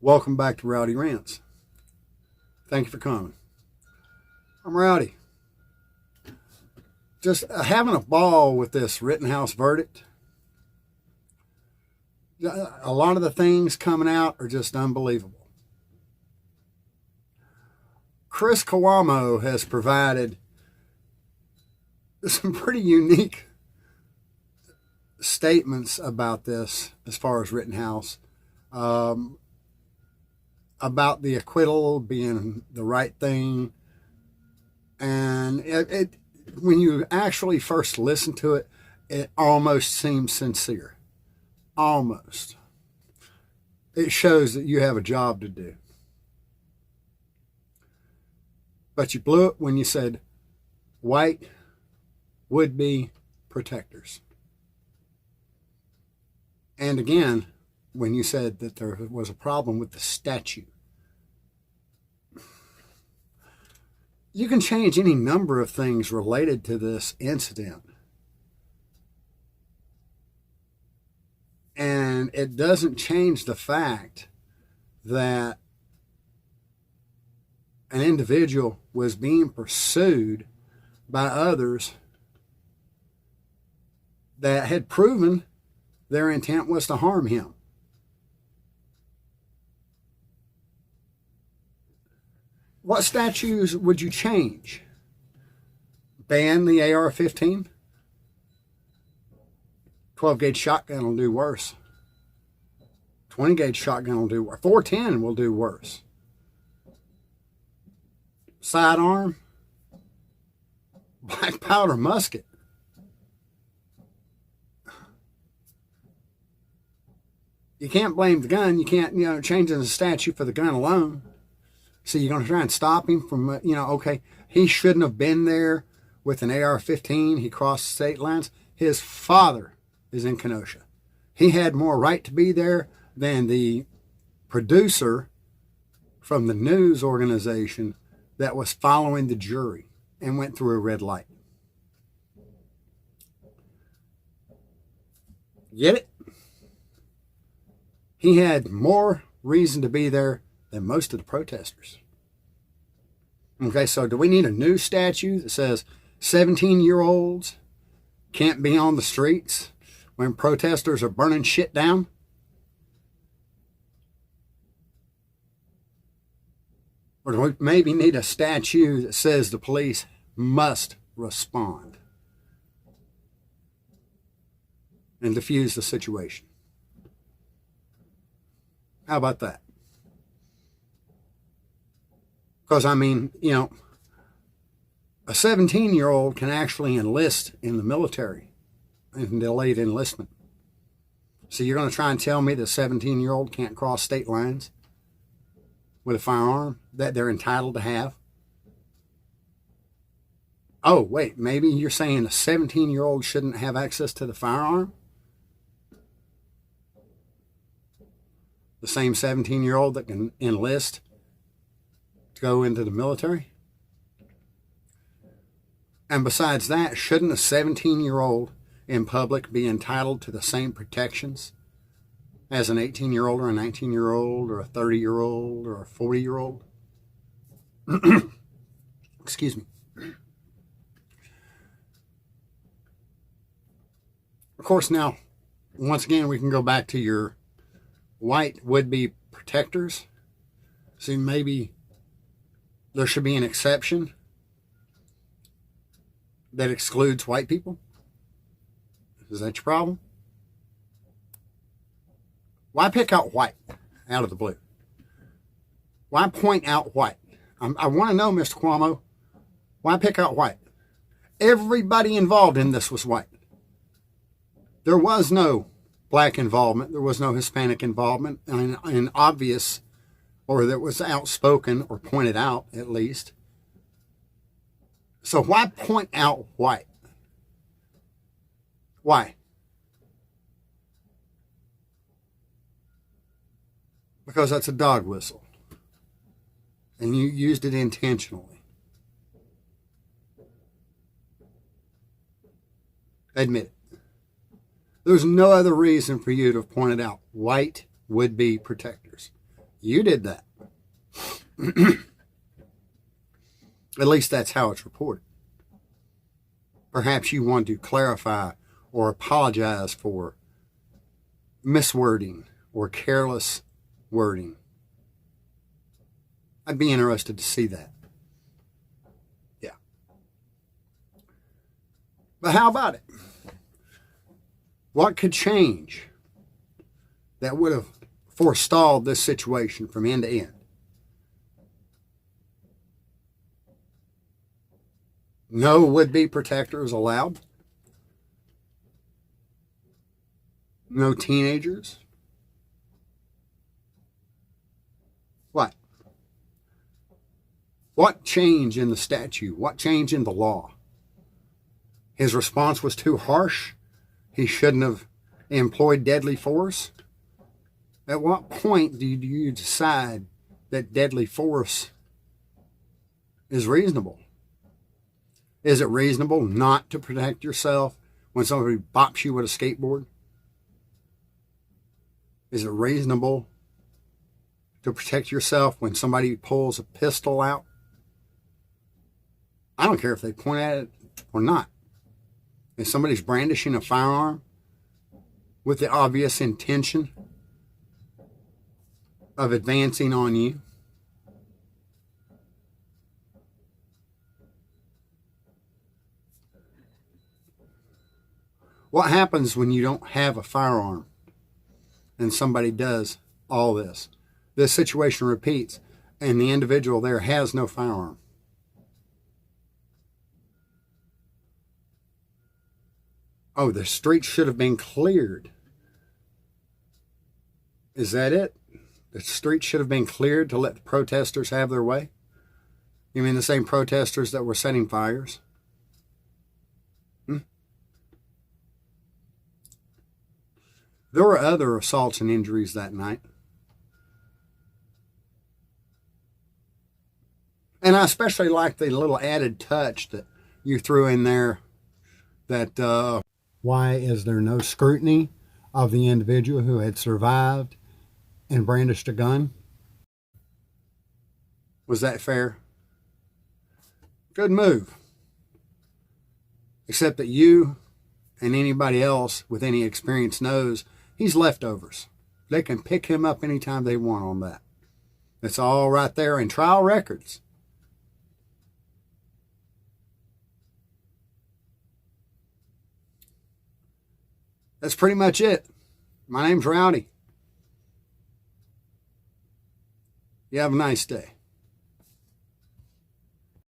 Welcome back to Rowdy Rants. Thank you for coming. I'm Rowdy. Just having a ball with this Rittenhouse verdict. A lot of the things coming out are just unbelievable. Chris Cuomo has provided some pretty unique statements about this as far as Rittenhouse. About the acquittal being the right thing. And when you actually first listen to it, it almost seems sincere. Almost. It shows that you have a job to do. But you blew it when you said white would-be protectors. And again, when you said that there was a problem with the statute. You can change any number of things related to this incident. And it doesn't change the fact that an individual was being pursued by others that had proven their intent was to harm him. What statutes would you change? Ban the AR-15? 12-gauge shotgun will do worse. 20-gauge shotgun will do worse. 410 will do worse. Sidearm? Black powder musket. You can't blame the gun. You can't, changing the statute for the gun alone. So you're going to try and stop him from, okay, he shouldn't have been there with an AR-15. He crossed state lines. His father is in Kenosha. He had more right to be there than the producer from the news organization that was following the jury and went through a red light. Get it? He had more reason to be there than most of the protesters. Okay, so do we need a new statute that says 17-year-olds can't be on the streets when protesters are burning shit down? Or do we maybe need a statute that says the police must respond and defuse the situation? How about that? Because, a 17-year-old can actually enlist in the military in delayed enlistment. So you're going to try and tell me the 17-year-old can't cross state lines with a firearm that they're entitled to have? Oh, wait, maybe you're saying a 17-year-old shouldn't have access to the firearm? The same 17-year-old that can enlist to go into the military? And besides that, shouldn't a 17-year-old in public be entitled to the same protections as an 18-year-old or a 19-year-old or a 30-year-old or a 40-year-old? Excuse me. Of course, now, once again, we can go back to your white would-be protectors. See, maybe there should be an exception that excludes white people. Is that your problem? Why pick out white out of the blue? Why point out white? I want to know, Mr. Cuomo, why pick out white? Everybody involved in this was white. There was no black involvement. There was no Hispanic involvement in obvious, or that was outspoken or pointed out at least. So why point out white? Why? Because that's a dog whistle. And you used it intentionally. Admit it. There's no other reason for you to have pointed out white would-be protectors. You did that. At least that's how it's reported. Perhaps you want to clarify or apologize for miswording or careless wording. I'd be interested to see that. Yeah. But how about it? What could change that would have forestalled this situation from end to end? No would-be protectors allowed. No teenagers. What? What change in the statute? What change in the law? His response was too harsh. He shouldn't have employed deadly force. At what point do you decide that deadly force is reasonable? Is it reasonable not to protect yourself when somebody bops you with a skateboard? Is it reasonable to protect yourself when somebody pulls a pistol out? I don't care if they point at it or not. If somebody's brandishing a firearm with the obvious intention of advancing on you, what happens when you don't have a firearm and somebody does all this? This situation repeats and the individual there has no firearm. Oh, the street should have been cleared. Is that it? The street should have been cleared to let the protesters have their way? You mean the same protesters that were setting fires? There were other assaults and injuries that night. And I especially like the little added touch that you threw in there that why is there no scrutiny of the individual who had survived and brandished a gun? Was that fair? Good move. Except that you and anybody else with any experience knows he's leftovers. They can pick him up anytime they want on that. It's all right there in trial records. That's pretty much it. My name's Rowdy. You have a nice day.